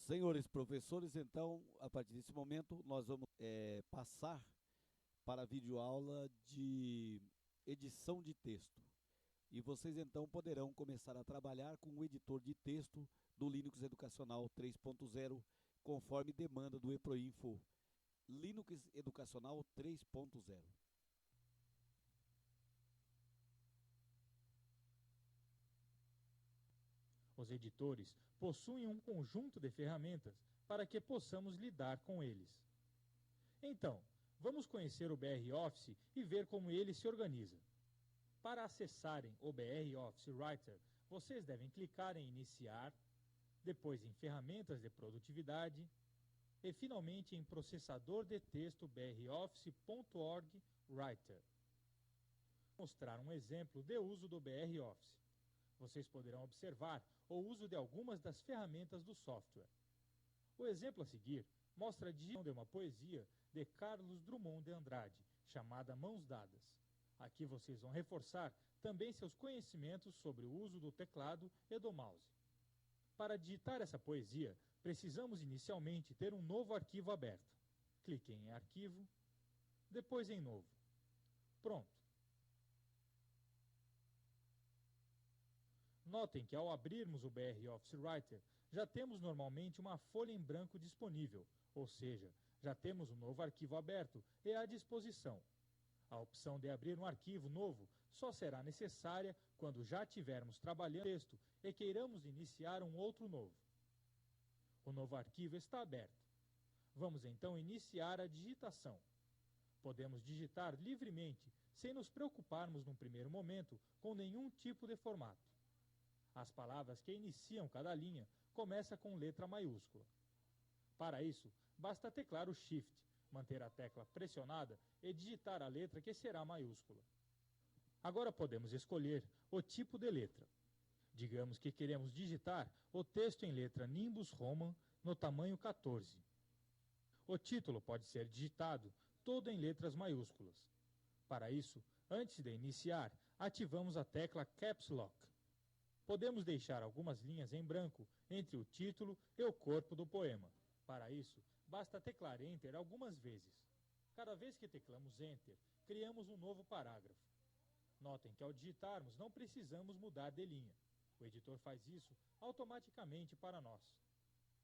Senhores professores, então, a partir desse momento, nós vamos passar para a videoaula de edição de texto. E vocês, então, poderão começar a trabalhar com o editor de texto do Linux Educacional 3.0, conforme demanda do EPROINFO. Linux Educacional 3.0. Os editores possuem um conjunto de ferramentas para que possamos lidar com eles. Então, vamos conhecer o BR Office e ver como ele se organiza. Para acessarem o BR Office Writer, vocês devem clicar em Iniciar, depois em Ferramentas de Produtividade e finalmente em Processador de Texto broffice.org Writer. Vou mostrar um exemplo de uso do BR Office. Vocês poderão observar o uso de algumas das ferramentas do software. O exemplo a seguir mostra a digitação de uma poesia de Carlos Drummond de Andrade, chamada Mãos Dadas. Aqui vocês vão reforçar também seus conhecimentos sobre o uso do teclado e do mouse. Para digitar essa poesia, precisamos inicialmente ter um novo arquivo aberto. Cliquem em Arquivo, depois em Novo. Pronto. Notem que ao abrirmos o BR Office Writer, já temos normalmente uma folha em branco disponível, ou seja, já temos um novo arquivo aberto e à disposição. A opção de abrir um arquivo novo só será necessária quando já estivermos trabalhando no texto e queiramos iniciar um outro novo. O novo arquivo está aberto. Vamos então iniciar a digitação. Podemos digitar livremente, sem nos preocuparmos num primeiro momento com nenhum tipo de formato. As palavras que iniciam cada linha começam com letra maiúscula. Para isso, basta teclar o Shift, manter a tecla pressionada e digitar a letra que será maiúscula. Agora podemos escolher o tipo de letra. Digamos que queremos digitar o texto em letra Nimbus Roman no tamanho 14. O título pode ser digitado todo em letras maiúsculas. Para isso, antes de iniciar, ativamos a tecla Caps Lock. Podemos deixar algumas linhas em branco entre o título e o corpo do poema. Para isso, basta teclar Enter algumas vezes. Cada vez que teclamos Enter, criamos um novo parágrafo. Notem que ao digitarmos não precisamos mudar de linha. O editor faz isso automaticamente para nós.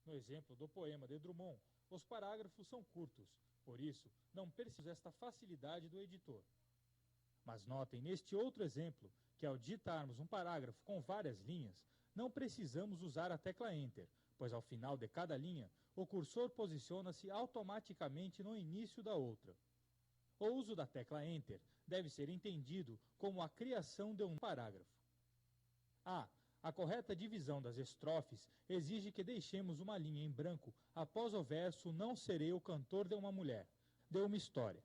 No exemplo do poema de Drummond, os parágrafos são curtos, por isso não precisamos desta facilidade do editor. Mas notem neste outro exemplo que ao digitarmos um parágrafo com várias linhas, não precisamos usar a tecla Enter, pois ao final de cada linha, o cursor posiciona-se automaticamente no início da outra. O uso da tecla Enter deve ser entendido como a criação de um parágrafo. A correta divisão das estrofes exige que deixemos uma linha em branco após o verso Não serei o cantor de uma mulher, de uma história.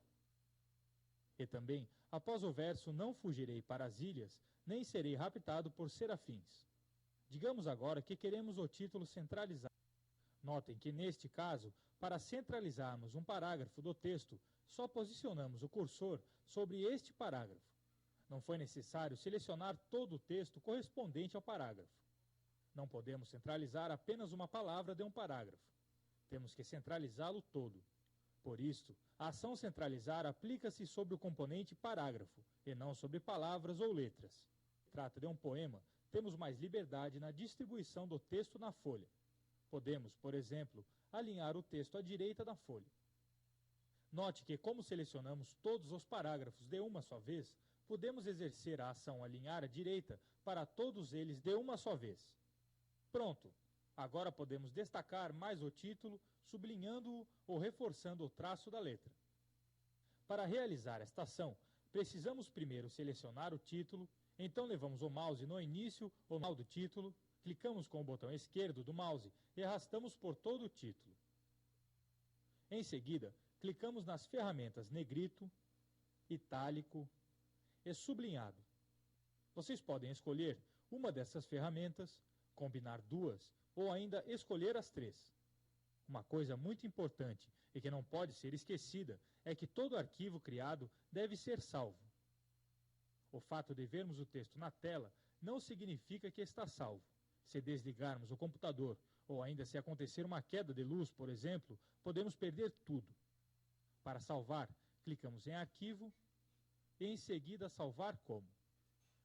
E também, após o verso Não fugirei para as ilhas, nem serei raptado por serafins. Digamos agora que queremos o título centralizado. Notem que, neste caso, para centralizarmos um parágrafo do texto, só posicionamos o cursor sobre este parágrafo. Não foi necessário selecionar todo o texto correspondente ao parágrafo. Não podemos centralizar apenas uma palavra de um parágrafo. Temos que centralizá-lo todo. Por isto, a ação centralizar aplica-se sobre o componente parágrafo, e não sobre palavras ou letras. Se trata de um poema, temos mais liberdade na distribuição do texto na folha. Podemos, por exemplo, alinhar o texto à direita da folha. Note que, como selecionamos todos os parágrafos de uma só vez, podemos exercer a ação alinhar à direita para todos eles de uma só vez. Pronto! Agora podemos destacar mais o título, sublinhando-o ou reforçando o traço da letra. Para realizar esta ação, precisamos primeiro selecionar o título, então levamos o mouse no início ou final do título, clicamos com o botão esquerdo do mouse e arrastamos por todo o título. Em seguida, clicamos nas ferramentas Negrito, Itálico e Sublinhado. Vocês podem escolher uma dessas ferramentas, combinar duas ou ainda escolher as três. Uma coisa muito importante e que não pode ser esquecida é que todo arquivo criado deve ser salvo. O fato de vermos o texto na tela não significa que está salvo. Se desligarmos o computador, ou ainda se acontecer uma queda de luz, por exemplo, podemos perder tudo. Para salvar, clicamos em Arquivo e em seguida Salvar como.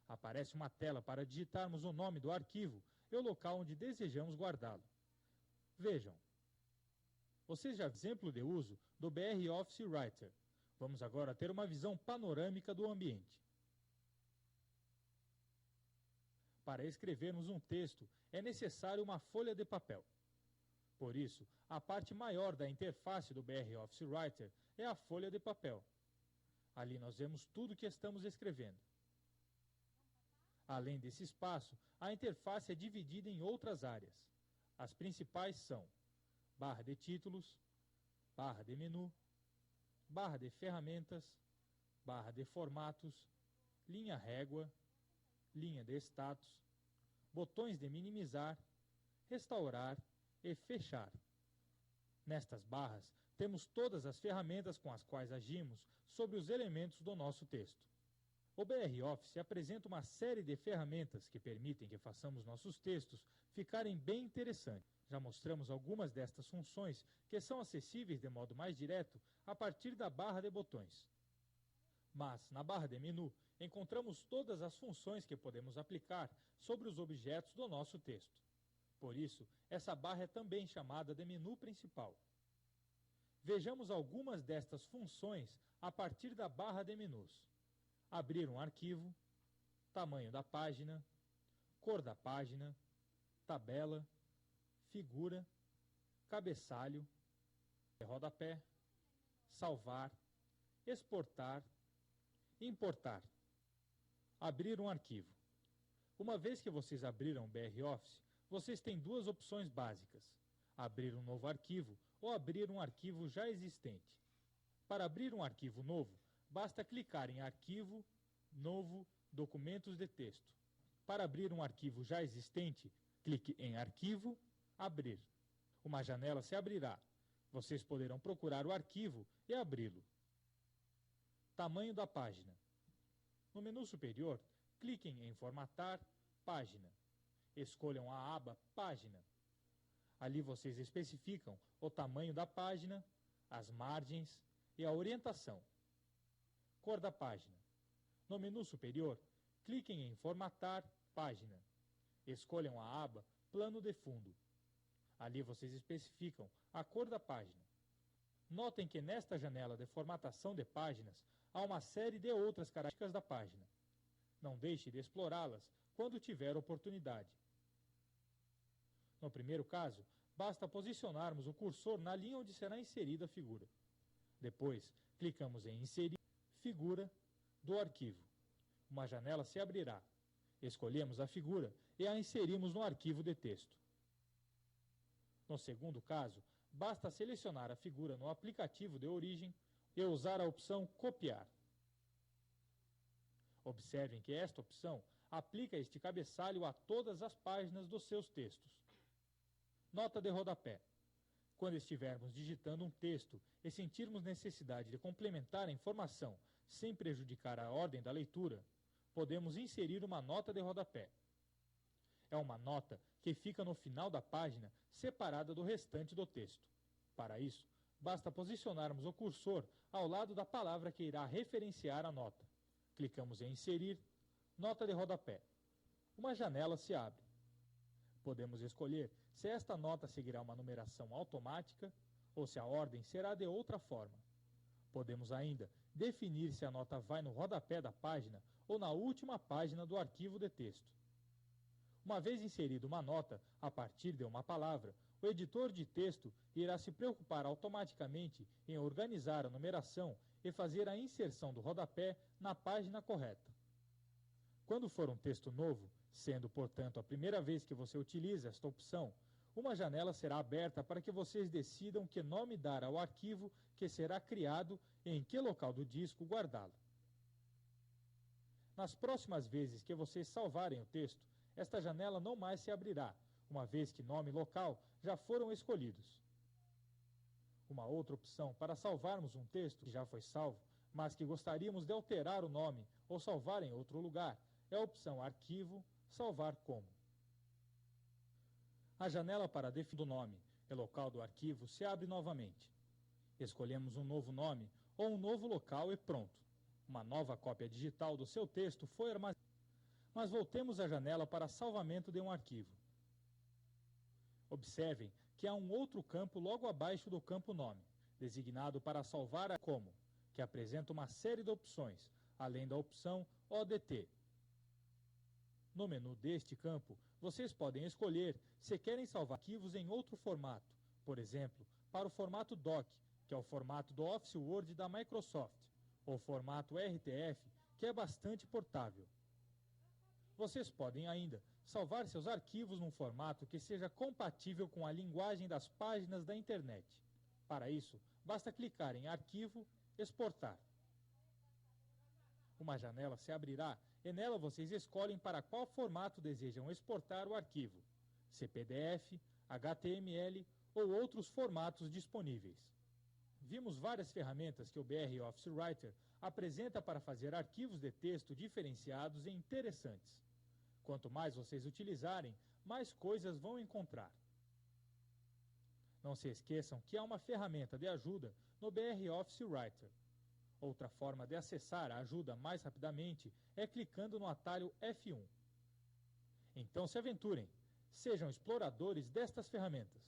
Aparece uma tela para digitarmos o nome do arquivo e o local onde desejamos guardá-lo. Vejam. Vocês já viram exemplo de uso do BR Office Writer. Vamos agora ter uma visão panorâmica do ambiente. Para escrevermos um texto, é necessário uma folha de papel. Por isso, a parte maior da interface do BR Office Writer é a folha de papel. Ali nós vemos tudo o que estamos escrevendo. Além desse espaço, a interface é dividida em outras áreas. As principais são barra de títulos, barra de menu, barra de ferramentas, barra de formatos, linha régua, linha de status, botões de minimizar, restaurar e fechar. Nestas barras, temos todas as ferramentas com as quais agimos sobre os elementos do nosso texto. O BR Office apresenta uma série de ferramentas que permitem que façamos nossos textos ficarem bem interessantes. Já mostramos algumas destas funções que são acessíveis de modo mais direto a partir da barra de botões. Mas, na barra de menu, encontramos todas as funções que podemos aplicar sobre os objetos do nosso texto. Por isso, essa barra é também chamada de menu principal. Vejamos algumas destas funções a partir da barra de menus. Abrir um arquivo, tamanho da página, cor da página, tabela, figura, cabeçalho, rodapé, salvar, exportar, importar. Abrir um arquivo. Uma vez que vocês abriram o BR Office, vocês têm duas opções básicas: abrir um novo arquivo ou abrir um arquivo já existente. Para abrir um arquivo novo, basta clicar em Arquivo, Novo, Documentos de texto. Para abrir um arquivo já existente, clique em Arquivo, Abrir. Uma janela se abrirá. Vocês poderão procurar o arquivo e abri-lo. Tamanho da página. No menu superior, cliquem em Formatar, Página. Escolham a aba Página. Ali vocês especificam o tamanho da página, as margens e a orientação. Cor da página. No menu superior, cliquem em Formatar, Página. Escolham a aba Plano de fundo. Ali vocês especificam a cor da página. Notem que nesta janela de formatação de páginas há uma série de outras características da página. Não deixe de explorá-las quando tiver oportunidade. No primeiro caso, basta posicionarmos o cursor na linha onde será inserida a figura. Depois, clicamos em Inserir Figura do arquivo. Uma janela se abrirá. Escolhemos a figura e a inserimos no arquivo de texto. No segundo caso, basta selecionar a figura no aplicativo de origem e usar a opção Copiar. Observem que esta opção aplica este cabeçalho a todas as páginas dos seus textos. Nota de rodapé. Quando estivermos digitando um texto e sentirmos necessidade de complementar a informação sem prejudicar a ordem da leitura, podemos inserir uma nota de rodapé. É uma nota que fica no final da página, separada do restante do texto. Para isso, basta posicionarmos o cursor ao lado da palavra que irá referenciar a nota. Clicamos em Inserir, Nota de rodapé. Uma janela se abre. Podemos escolher se esta nota seguirá uma numeração automática ou se a ordem será de outra forma. Podemos ainda definir se a nota vai no rodapé da página ou na última página do arquivo de texto. Uma vez inserida uma nota a partir de uma palavra, o editor de texto irá se preocupar automaticamente em organizar a numeração e fazer a inserção do rodapé na página correta. Quando for um texto novo, sendo, portanto, a primeira vez que você utiliza esta opção, uma janela será aberta para que vocês decidam que nome dar ao arquivo que será criado e em que local do disco guardá-lo. Nas próximas vezes que vocês salvarem o texto, esta janela não mais se abrirá, uma vez que nome e local já foram escolhidos. Uma outra opção para salvarmos um texto que já foi salvo, mas que gostaríamos de alterar o nome ou salvar em outro lugar, é a opção Arquivo, Salvar como. A janela para definir o nome e local do arquivo se abre novamente. Escolhemos um novo nome ou um novo local e pronto. Uma nova cópia digital do seu texto foi armazenada. Mas voltemos à janela para salvamento de um arquivo. Observem que há um outro campo logo abaixo do campo nome, designado para salvar como, que apresenta uma série de opções, além da opção ODT. No menu deste campo, vocês podem escolher se querem salvar arquivos em outro formato, por exemplo, para o formato DOC, que é o formato do Office Word da Microsoft, ou formato RTF, que é bastante portável. Vocês podem ainda salvar seus arquivos num formato que seja compatível com a linguagem das páginas da internet. Para isso, basta clicar em Arquivo, Exportar. Uma janela se abrirá e nela vocês escolhem para qual formato desejam exportar o arquivo, CPDF, HTML ou outros formatos disponíveis. Vimos várias ferramentas que o BR Office Writer apresenta para fazer arquivos de texto diferenciados e interessantes. Quanto mais vocês utilizarem, mais coisas vão encontrar. Não se esqueçam que há uma ferramenta de ajuda no BR Office Writer. Outra forma de acessar a ajuda mais rapidamente é clicando no atalho F1. Então se aventurem, sejam exploradores destas ferramentas.